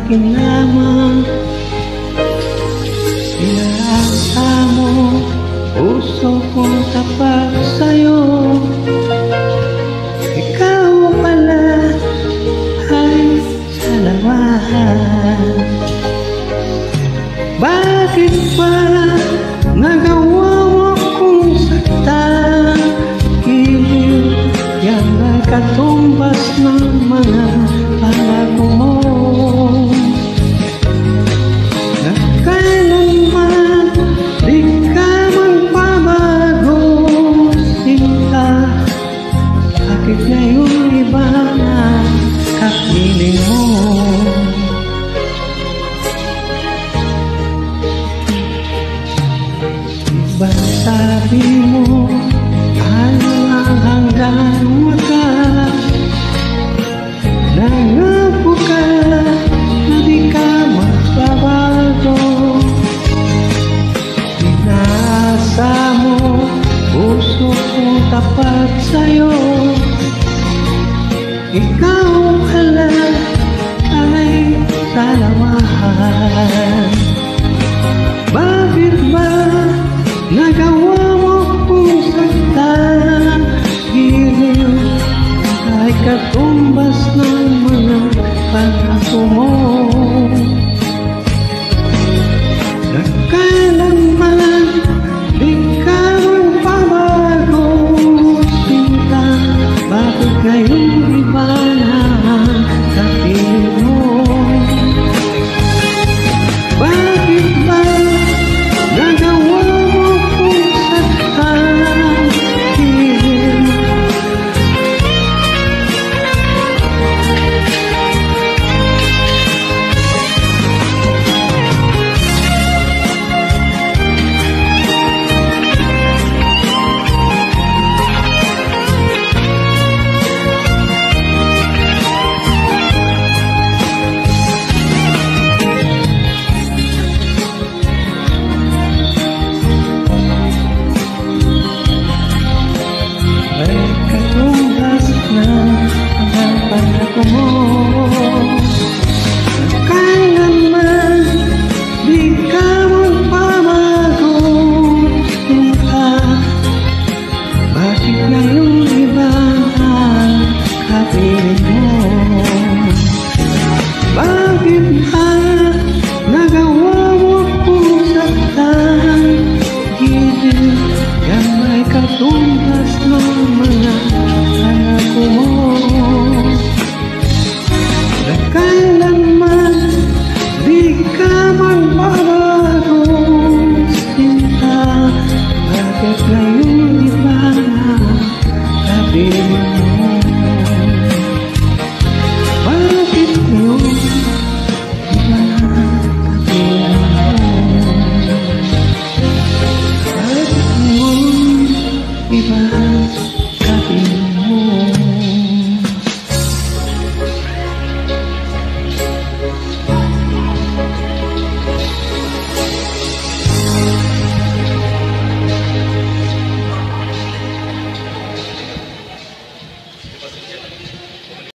akin lamang. Inaasa mo, puso kong tapat sa'yo. Ikaw pala ay salawahan. Bakit ba nagawa mo kung saktan? Giliw yan ay katumbas ng mga pangako mo. Na kailanman di ka magbabago, sinta. Bakit ngayon iba na kapiling mo? Diba sabi mo ano ang hanggang wakas? Nangako ka na di ka magbabago. Inaasa mo, puso kong tapat sa'yo. Ikaw pala ay salawahan. Bakit ba nagawa mo kung saktan? Giliw ay katumbas ng mga pangako mo.